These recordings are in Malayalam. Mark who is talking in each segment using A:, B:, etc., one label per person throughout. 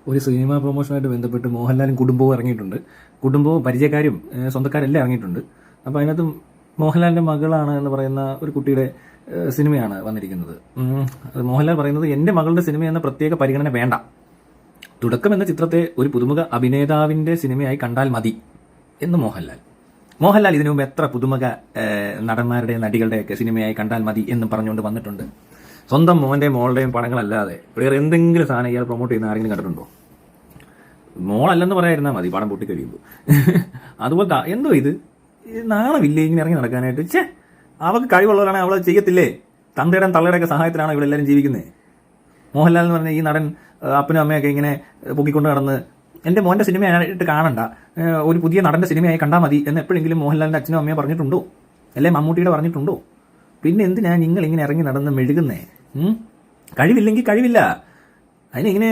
A: ഒരു സിനിമാ പ്രൊമോഷനായിട്ട് ബന്ധപ്പെട്ട് മോഹൻലാലും കുടുംബവും ഇറങ്ങിയിട്ടുണ്ട്. കുടുംബവും പരിചയക്കാരും സ്വന്തക്കാരെല്ലാം ഇറങ്ങിയിട്ടുണ്ട്. അപ്പോൾ അതിനകത്ത് മോഹൻലാലിൻ്റെ മകളാണ് എന്ന് പറയുന്ന ഒരു കുട്ടിയുടെ സിനിമയാണ് വന്നിരിക്കുന്നത്. മോഹൻലാൽ പറയുന്നത് എൻ്റെ മകളുടെ സിനിമ എന്ന പ്രത്യേക പരിഗണന വേണ്ട, തുടക്കം എന്ന ചിത്രത്തെ ഒരു പുതുമുഖ അഭിനേതാവിൻ്റെ സിനിമയായി കണ്ടാൽ മതി എന്ന് മോഹൻലാൽ ഇതിനു മുമ്പ് എത്ര പുതുമുഖ നടന്മാരുടെ നടികളുടെയൊക്കെ സിനിമയായി കണ്ടാൽ മതി എന്ന് പറഞ്ഞുകൊണ്ട് വന്നിട്ടുണ്ട്. സ്വന്തം മോൻ്റെയും മോളുടെയും പടങ്ങളല്ലാതെ വേറെ എന്തെങ്കിലും സാധനം ഇയാൾ പ്രൊമോട്ട് ചെയ്യുന്ന ആരെങ്കിലും കണ്ടിട്ടുണ്ടോ? മോളല്ലെന്ന് പറയാതിരുന്നാൽ മതി പടം പൊട്ടിക്കഴിയുമ്പോൾ. അതുപോലത്തെ എന്തോ ഇത് നാണമില്ലേ ഇങ്ങനെ ഇറങ്ങി നടക്കാനായിട്ട്? അവൾക്ക് കഴിവുള്ളവരാണെങ്കിൽ അവളെ ചെയ്യത്തില്ലേ? തന്തയുടെയും തള്ളയുടെയൊക്കെ സഹായത്തിലാണോ ഇവിടെ എല്ലാവരും ജീവിക്കുന്നത്? മോഹൻലാൽ എന്ന് പറഞ്ഞാൽ ഈ നടൻ അപ്പനും അമ്മയൊക്കെ ഇങ്ങനെ പൊക്കിക്കൊണ്ട് നടന്ന് എൻ്റെ മോൻ്റെ സിനിമയായിട്ട് കാണണ്ട, ഒരു പുതിയ നടൻ്റെ സിനിമയായി കണ്ടാൽ മതി എന്ന് എപ്പോഴെങ്കിലും മോഹൻലാലിൻ്റെ അച്ഛനും അമ്മയോ പറഞ്ഞിട്ടുണ്ടോ? അല്ലെ മമ്മൂട്ടിയുടെ പറഞ്ഞിട്ടുണ്ടോ? പിന്നെ എന്തിനാ നിങ്ങൾ ഇങ്ങനെ ഇറങ്ങി നടന്ന് മെഴുകുന്നേ? കഴിവില്ലെങ്കിൽ കഴിവില്ല. അതിനിങ്ങനെ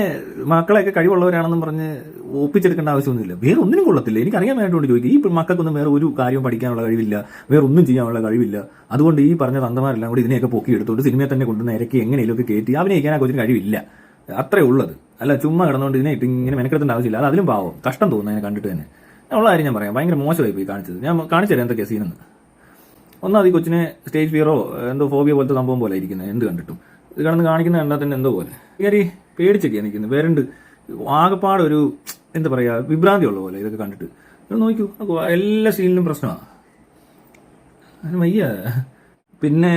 A: മക്കളെയൊക്കെ കഴിവുള്ളവരാണെന്നും പറഞ്ഞ് ഒപ്പിച്ചെടുക്കേണ്ട ആവശ്യമൊന്നുമില്ല. വേറെ ഒന്നിനും കൊള്ളത്തില്ല. എനിക്കറിയാൻ വേണ്ടിയിട്ട് ചോദിക്കും, ഈ മക്കൾക്കൊന്നും വേറെ ഒരു കാര്യവും പഠിക്കാനുള്ള കഴിവില്ല, വേറെ ഒന്നും ചെയ്യാനുള്ള കഴിവില്ല. അതുകൊണ്ട് ഈ പറഞ്ഞ തന്തമാരെല്ലാം കൂടി ഇതിനെയൊക്കെ പൊക്കി എടുത്തുകൊണ്ട് സിനിമയെ തന്നെ കൊണ്ടുവന്ന് ഇരക്കി എങ്ങനെയൊക്കെ കയറ്റി അഭിനയിക്കാൻ ആ കൊച്ചിന് കഴിവില്ല. അത്രേ ഉള്ളത്. അല്ല ചുമ്മാ കിടന്നുകൊണ്ട് ഇതിനെ ഇട്ട് ഇങ്ങനെ മെനക്കെടുത്തേണ്ട ആവശ്യമില്ല. അത് അതിലും പാവം കഷ്ടം തോന്നുന്നു അതിനെ കണ്ടിട്ട് തന്നെ. ഉള്ള കാര്യം ഞാൻ പറയാം, ഭയങ്കര മോശമായി പോയി കാണിച്ചത്. ഞാൻ കാണിച്ചു തരാം എന്തൊക്കെയാണ് സീനെന്ന്. ഒന്നാമത് ഈ കൊച്ചിനെ സ്റ്റേജ് ഫിയറോ എന്തോ ഫോബിയോ പോലത്തെ സംഭവം പോലെ ഇരിക്കുന്നത് എന്ത് കണ്ടിട്ടും. ഇത് കിടന്ന് കാണിക്കുന്ന കണ്ടാൽ തന്നെ എന്തോ പോലെ കയറി പേടിച്ചൊക്കെയാണ് നിൽക്കുന്നത്. വേറെണ്ട് ആകെപ്പാട് ഒരു എന്താ പറയുക വിഭ്രാന്തി ഉള്ള പോലെ ഇതൊക്കെ കണ്ടിട്ട്. നോക്കൂ, എല്ലാ സീനിലും പ്രശ്നമാണ്. അതിന് വയ്യ. പിന്നെ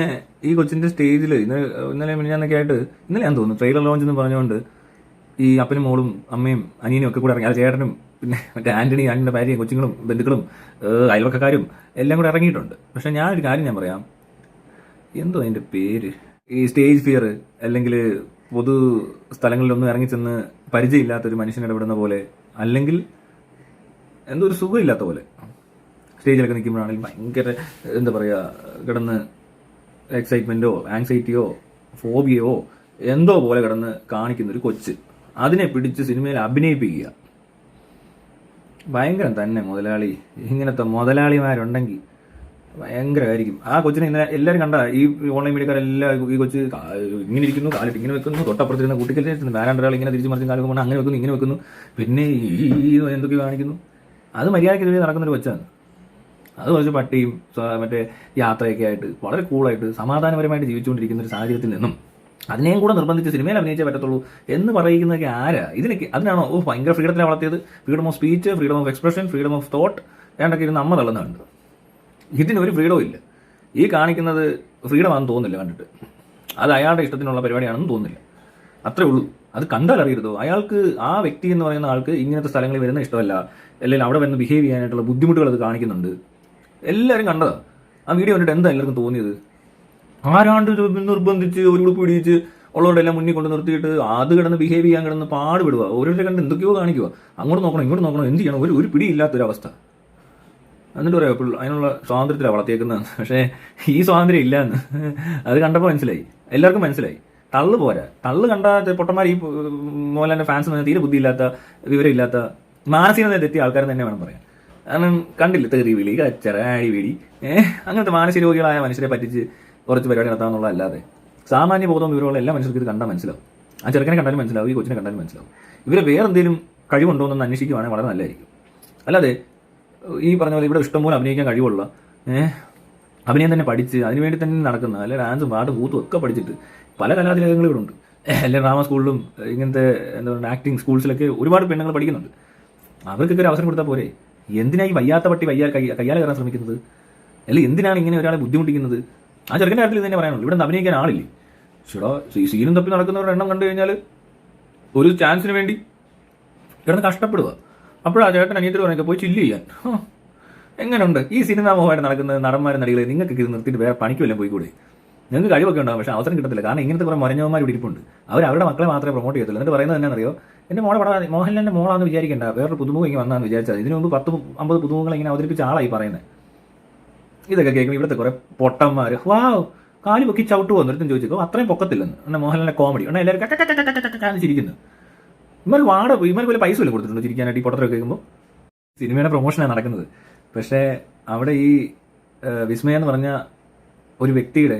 A: ഈ കൊച്ചിൻ്റെ സ്റ്റേജിൽ ഇന്നലെ മിനിഞ്ഞാന്നൊക്കെ ആയിട്ട്, ഇന്നലെ ഞാൻ തോന്നുന്നു ട്രെയിലർ ലോഞ്ച് എന്ന് പറഞ്ഞുകൊണ്ട് ഈ അപ്പനും മോളും അമ്മയും അനിയനും ഒക്കെ കൂടെ ഇറങ്ങി, അത് ചേട്ടനും പിന്നെ മറ്റേ ആൻ്റണിയുടെ ഭാര്യയും കൊച്ചുങ്ങളും ബന്ധുക്കളും അയൽവക്കക്കാരും എല്ലാം കൂടെ ഇറങ്ങിയിട്ടുണ്ട്. പക്ഷെ ഞാനൊരു കാര്യം ഞാൻ പറയാം, എന്തോ അതിൻ്റെ പേര്, ഈ സ്റ്റേജ് ഫിയർ അല്ലെങ്കിൽ പൊതു സ്ഥലങ്ങളിലൊന്നും ഇറങ്ങിച്ചെന്ന് പരിചയമില്ലാത്തൊരു മനുഷ്യൻ ഇടപെടുന്ന പോലെ, അല്ലെങ്കിൽ എന്തോ ഒരു സുഖമില്ലാത്ത പോലെ സ്റ്റേജിലൊക്കെ നിൽക്കുമ്പോഴാണെങ്കിൽ ഭയങ്കര എന്താ പറയുക കിടന്ന് എക്സൈറ്റ്മെൻറ്റോ ആങ്സൈറ്റിയോ ഫോബിയോ എന്തോ പോലെ കിടന്ന് കാണിക്കുന്നൊരു കൊച്ച്, അതിനെ പിടിച്ച് സിനിമയിൽ അഭിനയിപ്പിക്കുക. ഭയങ്കരം തന്നെ മുതലാളി. ഇങ്ങനത്തെ മുതലാളിമാരുണ്ടെങ്കിൽ ഭയങ്കരമായിരിക്കും. ആ കൊച്ചിനെ ഇന്നലെ എല്ലാവരും കണ്ട, ഈ ഓൺലൈൻ മീഡിയക്കാരെല്ലാം ഈ കൊച്ച് ഇങ്ങനെ ഇരിക്കുന്നു, കാലിട്ട് ഇങ്ങനെ വെക്കുന്നു, തൊട്ടപ്പുറത്തിരുന്ന കുട്ടിക്കൽ വേറൊരാൾ ഇങ്ങനെ തിരിച്ചു മറിച്ചും കാലം കൊണ്ട് അങ്ങനെ വെക്കുന്നു ഇങ്ങനെ വെക്കുന്നു, പിന്നെ ഈ എന്തൊക്കെ കാണിക്കുന്നു. അത് മര്യാദയ്ക്ക് ഇതുവരെ നടക്കുന്നൊരു കൊച്ചാണ്. അത് കുറച്ച് പട്ടിയും മറ്റേ യാത്രയൊക്കെ ആയിട്ട് വളരെ കൂളായിട്ട് സമാധാനപരമായിട്ട് ജീവിച്ചുകൊണ്ടിരിക്കുന്ന ഒരു സാഹചര്യത്തിൽ നിന്നും അതിനെയും കൂടെ നിർബന്ധിച്ച് സിനിമയിൽ അഭിനയിച്ചേ പറ്റത്തുള്ളൂ എന്ന് പറയുന്നതൊക്കെ ആരാ? അതിനാണോ ഭയങ്കര ഫ്രീഡത്തിനെ വളർത്തിയത്? Freedom of speech, freedom of expression, freedom of thought വേണ്ടൊക്കെ ഇരുന്ന് അമ്മ തള്ളുന്നുണ്ട്. ഇതിനൊരു ഫ്രീഡവും ഇല്ല. ഈ കാണിക്കുന്നത് ഫ്രീഡമാണെന്ന് തോന്നുന്നില്ല കണ്ടിട്ട്. അത് അയാളുടെ ഇഷ്ടത്തിനുള്ള പരിപാടിയാണെന്ന് തോന്നുന്നില്ല. അത്രേ ഉള്ളൂ. അത് കണ്ടാൽ അറിയരുതോ? അയാൾക്ക്, ആ വ്യക്തി എന്ന് പറയുന്ന ആൾക്ക് ഇങ്ങനത്തെ സ്ഥലങ്ങളിൽ വരുന്ന ഇഷ്ടമല്ല, അല്ലെങ്കിൽ അവിടെ വന്ന് ബിഹേവ് ചെയ്യാനായിട്ടുള്ള ബുദ്ധിമുട്ടുകൾ അത് കാണിക്കുന്നുണ്ട്. എല്ലാവരും കണ്ടതാ. ആ വീഡിയോ കണ്ടിട്ട് എന്താ എല്ലാവർക്കും തോന്നിയത്? ആരാണ്ട് നിർബന്ധിച്ച് ഒരു ഗ്രൂപ്പ് പിടിച്ച് ഉള്ളവരെല്ലാം മുന്നിൽ കൊണ്ട് നിർത്തിയിട്ട് അത് കിടന്ന് ബിഹേവ് ചെയ്യാൻ കിടന്ന് പാടുപെടുക. ഓരോരുത്തരെ കണ്ട് എന്തൊക്കെയോ കാണിക്കുക, അങ്ങോട്ട് നോക്കണം ഇങ്ങോട്ട് നോക്കണം, എന്ത് ചെയ്യണം, ഒരു പിടിയില്ലാത്തൊരവസ്ഥ. എന്നിട്ട് പറയാം ഇപ്പോൾ അതിനുള്ള സ്വാതന്ത്ര്യത്തിലാണ് വളർത്തിയേക്കുന്നത്. പക്ഷേ ഈ സ്വാതന്ത്ര്യം ഇല്ല എന്ന് അത് കണ്ടപ്പോൾ മനസ്സിലായി, എല്ലാവർക്കും മനസ്സിലായി. തള്ളു പോരാ. തള്ളു കണ്ട പൊട്ടന്മാർ, ഈ മോഹൻലാലിൻ്റെ ഫാൻസ് തീരെ ബുദ്ധിയില്ലാത്ത, വിവരമില്ലാത്ത, മാനസികത തെറ്റിയ ആൾക്കാർ തന്നെ വേണം പറയാൻ. കാരണം കണ്ടില്ല തെറി വിളി, കച്ചറ, അടിപിടി, അങ്ങനത്തെ മാനസിക രോഗികളായ മനുഷ്യരെ പറ്റിച്ച് കുറച്ച് പരിപാടി നടത്താമെന്നുള്ളതല്ലാതെ സാമാന്യ ബോധവും വിവരമുള്ള എല്ലാ മനുഷ്യർക്കും ഇത് കണ്ടാൽ മനസ്സിലാവും. ആ ചെറുക്കനെ കണ്ടാലും മനസ്സിലാവും, ഈ കൊച്ചിനെ കണ്ടാലും മനസ്സിലാവും. ഇവരെ വേറെ എന്തെങ്കിലും കഴിവുണ്ടോ എന്ന് അന്വേഷിക്കുകയാണെങ്കിൽ വളരെ നല്ലതായിരിക്കും. അല്ലാതെ ഈ പറഞ്ഞ പോലെ ഇവിടെ ഇഷ്ടംപോലെ അഭിനയിക്കാൻ കഴിവുള്ള, അഭിനയം തന്നെ പഠിച്ച് അതിനുവേണ്ടി തന്നെ നടക്കുന്ന, അല്ലെ ഡാൻസും പാട്ടും കൂത്തും ഒക്കെ പഠിച്ചിട്ട് പല കലാതിലകങ്ങളും ഇവിടെ ഉണ്ട്. അല്ലെങ്കിൽ ഡ്രാമ സ്കൂളിലും ഇങ്ങനത്തെ എന്താ പറയുക ആക്ടിങ് സ്കൂൾസിലൊക്കെ ഒരുപാട് പെണ്ണുങ്ങൾ പഠിക്കുന്നുണ്ട്. അവർക്കൊക്കെ ഒരു അവസരം കൊടുത്താൽ പോരെ? എന്തിനായി വയ്യാത്ത പട്ടി കയ്യാൽ കയറാൻ ശ്രമിക്കുന്നത്? അല്ലെങ്കിൽ എന്തിനാണ് ഇങ്ങനെ ഒരാളെ ബുദ്ധിമുട്ടിക്കുന്നത്? ആ ചെറുക്കൻ്റെ കാര്യത്തിൽ ഇത് തന്നെ പറയാനുള്ളൂ. ഇവിടെ നിന്ന് അഭിനയിക്കാൻ ആളില്ലേ? ചേടാ, സീനും തപ്പി നടക്കുന്നവരുടെ എണ്ണം കണ്ടു കഴിഞ്ഞാൽ ഒരു ചാൻസിന് വേണ്ടി കിടന്ന് കഷ്ടപ്പെടുക. അപ്പോഴാ ചേട്ടൻ അനിയത്തിൽ പറഞ്ഞൊക്കെ പോയി ചില്ല് ചെയ്യാൻ. എങ്ങനെയുണ്ട് ഈ സിനിമ മോഹമായിട്ട് നടക്കുന്ന നടന്മാരും നടികളെ? നിങ്ങൾക്ക് ഇത് നിർത്തിയിട്ട് വേറെ പണിക്കുമല്ലോ പോയിക്കൂടെ? നിങ്ങൾക്ക് കഴിവൊക്കെ ഉണ്ടാകും, പക്ഷേ അവസരം കിട്ടത്തില്ല. കാരണം ഇങ്ങനത്തെ കുറേ മൊരഞ്ഞവന്മാർ ഇവിടെ ഇരിപ്പുണ്ട്. അവരുടെ മക്കളെ മാത്രമേ പ്രൊമോട്ട് ചെയ്യത്തുള്ളൂ. എന്നിട്ട് പറയുന്നത് എന്നാണെന്നറിയോ? എൻ്റെ മോളെ പടം മോഹൻലാലിൻ്റെ മോളാണെന്ന് വിചാരിക്കേണ്ട, വേറൊരു പുതുമുഖം ഇങ്ങനെ വന്നാന്ന് വിചാരിച്ചാൽ. ഇതിനു മുമ്പ് 10-50 പുതുമുഖങ്ങൾ ഇങ്ങനെ അവതരിപ്പിച്ച ആളായി പറയുന്നത്. ഇതൊക്കെ കേൾക്കുമ്പോൾ ഇവിടുത്തെ കുറേ പൊട്ടന്മാർ വാവ് കാലി പൊക്കി ചവിട്ട് വന്നിടത്തും ചോദിച്ചോ അത്രയും പൊക്കത്തില്ലെന്ന്. എന്നാൽ മോഹൻലാലിൻ്റെ കോമഡി എന്നാൽ എല്ലാവരും കക്കാന്ന് ചിരിക്കുന്നു. ഇമാർക്ക് വലിയ പൈസ വല്ലതും കൊടുത്തിട്ടുണ്ട് ചിരിക്കാനായിട്ട് ഈ പൊട്ടത്തിലൊക്കെ കേൾക്കുമ്പോൾ? സിനിമയുടെ പ്രൊമോഷനാണ് നടക്കുന്നത്. പക്ഷേ അവിടെ ഈ വിസ്മയ എന്ന് പറഞ്ഞ ഒരു വ്യക്തിയുടെ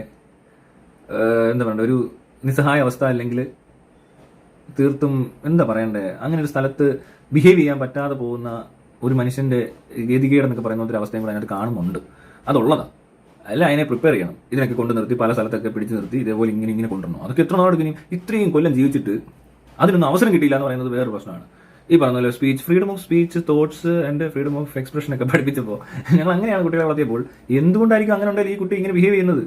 A: എന്താ പറയുക ഒരു നിസ്സഹായ അവസ്ഥ, അല്ലെങ്കിൽ തീർത്തും എന്താ പറയണ്ടേ, അങ്ങനെ ഒരു സ്ഥലത്ത് ബിഹേവ് ചെയ്യാൻ പറ്റാതെ പോകുന്ന ഒരു മനുഷ്യന്റെ ഗതികേട് എന്നൊക്കെ പറയുന്ന ഒരു അവസ്ഥയും കൂടെ അതിനകത്ത് കാണുന്നുണ്ട്. അതുള്ളതാണ്. അല്ല, അതിനെ പ്രിപ്പയർ ചെയ്യണം. ഇതിനൊക്കെ കൊണ്ട് നിർത്തി പല സ്ഥലത്തൊക്കെ പിടിച്ചു നിർത്തി ഇതേപോലെ ഇങ്ങനെ കൊണ്ടുവരണം. അതൊക്കെ എത്ര നാൾ ഇനിയും ഇത്രയും കൊല്ലം ജീവിച്ചിട്ട് അതിനൊന്നും അവസരം കിട്ടിയില്ല എന്ന് പറയുന്നത് വേറൊരു പ്രശ്നമാണ്. ഈ പറഞ്ഞല്ലോ speech, freedom of speech, thoughts and freedom of expression ഒക്കെ പഠിപ്പിച്ചപ്പോൾ ഞങ്ങൾ അങ്ങനെയാണ് കുട്ടികളെ വളർത്തിയപ്പോൾ എന്തുകൊണ്ടായിരിക്കും അങ്ങനെ ഉണ്ടായാലും ഈ കുട്ടി ഇങ്ങനെ ബിഹേവ് ചെയ്യുന്നത്?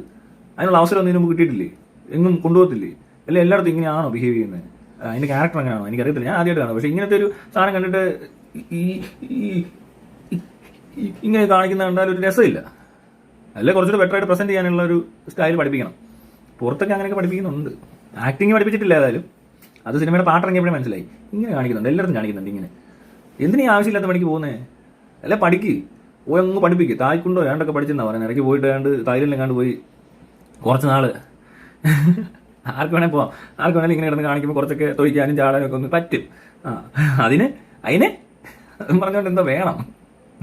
A: അതിനുള്ള അവസരം ഒന്നും മുമ്പ് കിട്ടിയിട്ടില്ലേ? എങ്ങും കൊണ്ടുപോകത്തില്ലേ? അല്ലെ എല്ലായിടത്തും ഇങ്ങനെയാണോ ബിഹേവ് ചെയ്യുന്നത്? അതിന്റെ ക്യാരക്ടർ അങ്ങനെയാണോ എനിക്കറിയത്തില്ല. ഞാൻ ആദ്യമായിട്ട് കാണും. പക്ഷെ ഇങ്ങനത്തെ ഒരു സാധനം കണ്ടിട്ട് ഇങ്ങനെ കാണിക്കുന്ന കണ്ടാൽ ഒരു രസമില്ല. അല്ലെ കുറച്ചുകൂടെ ബെറ്റർ ആയിട്ട് പ്രസന്റ് ചെയ്യാനുള്ള ഒരു സ്റ്റൈൽ പഠിപ്പിക്കണം. പുറത്തൊക്കെ അങ്ങനെയൊക്കെ പഠിപ്പിക്കുന്നുണ്ട്. ആക്ടിങ് പഠിപ്പിച്ചിട്ടില്ല ഏതായാലും. അത് സിനിമയുടെ പാട്ടിറങ്ങിയപ്പോഴേ മനസ്സിലായി. ഇങ്ങനെ കാണിക്കുന്നുണ്ട്, എല്ലായിടത്തും കാണിക്കുന്നുണ്ട് ഇങ്ങനെ. എന്തിനാ ആവശ്യമില്ലാത്ത പണിക്ക് പോകുന്നത്? അല്ലെ പഠിക്ക്, പോയി അങ്ങ് പഠിപ്പിക്കുക. തായ്ക്കൊണ്ടോ ഏണ്ടൊക്കെ പഠിച്ചെന്നാ പറയുന്നത്. ഇടയ്ക്ക് പോയിട്ട് ഏണ്ട് തായ്ലൻഡിലെങ്ങാണ്ട് പോയി കുറച്ച് നാള് ആർക്ക് വേണേൽ പോവാം. ആർക്ക് വേണേലും ഇങ്ങനെ കിടന്ന് കാണിക്കുമ്പോൾ കുറച്ചൊക്കെ തൊഴിക്കാനും ചാടാനും ഒക്കെ ഒന്ന് പറ്റും. അതിനെ പറഞ്ഞുകൊണ്ട് എന്താ വേണം?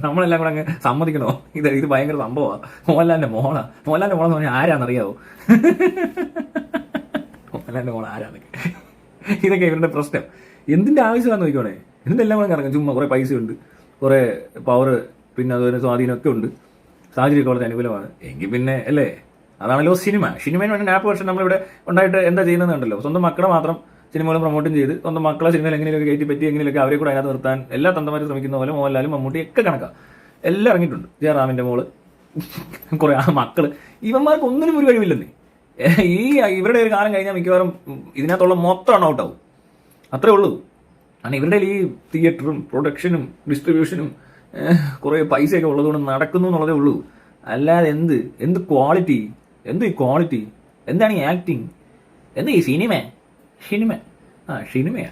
A: നമ്മളെല്ലാം കൂടെ അങ്ങ് സമ്മതിക്കണോ? ഇത് ഭയങ്കര സംഭവമാണ്. മോഹൻലാലിന്റെ മോളെന്ന് പറഞ്ഞാൽ ആരാന്നറിയാവോ? മോഹൻലാലിന്റെ മോള ആരാന്നൊക്കെ, ഇതൊക്കെ ഇവരുടെ പ്രശ്നം. എന്തിന്റെ ആവശ്യമാണെന്ന് നോക്കിക്കോണേ. എന്തെല്ലാം കൂടെ ഇറങ്ങും. ചുമ്മാ കുറെ പൈസയുണ്ട്, കുറെ പവർ, പിന്നെ അതുപോലെ സ്വാധീനമൊക്കെ ഉണ്ട്, സാഹചര്യമൊക്കെ വളരെ അനുകൂലമാണ് എങ്കിൽ പിന്നെ അല്ലേ. അതാണല്ലോ സിനിമയിൽ വേണ്ട ആപ്പ് വർഷം നമ്മളിവിടെ ഉണ്ടായിട്ട് എന്താ ചെയ്യുന്നതുണ്ടല്ലോ. സ്വന്തം മക്കളെ മാത്രം സിനിമകളും പ്രൊമോട്ടും ചെയ്ത് സ്വന്തം മക്കളെ സിനിമയിൽ എങ്ങനെയൊക്കെ കയറ്റി പറ്റി എങ്ങനെയൊക്കെ അവരെ കൂടെ അതിനകത്ത് നിർത്താൻ എല്ലാ തന്തമാരും ശ്രമിക്കുന്ന പോലെ മോഹൻലാലും മമ്മൂട്ടിയും ഒക്കെ കണക്കാം. എല്ലാം ഇറങ്ങിയിട്ടുണ്ട്. ജയറാമിന്റെ മോള്, കുറെ മക്കള്. ഇവന്മാർക്ക് ഒന്നിനും ഒരു കഴിവില്ലെന്നേ. ഇവരുടെ ഒരു കാലം കഴിഞ്ഞാൽ മിക്കവാറും ഇതിനകത്തുള്ള മൊത്തം ഔട്ടാവും. അത്രേ ഉള്ളൂ. കാരണം ഇവരുടെ ഈ തിയേറ്ററും പ്രൊഡക്ഷനും ഡിസ്ട്രിബ്യൂഷനും കുറെ പൈസയൊക്കെ ഉള്ളതുകൊണ്ട് നടക്കുന്നു എന്നുള്ളതേ ഉള്ളൂ. അല്ലാതെ എന്ത് ക്വാളിറ്റി, ഈ ക്വാളിറ്റി എന്താണ് ഈ ആക്ടിങ്, എന്താ ഈ സിനിമ? സിനിമയാ.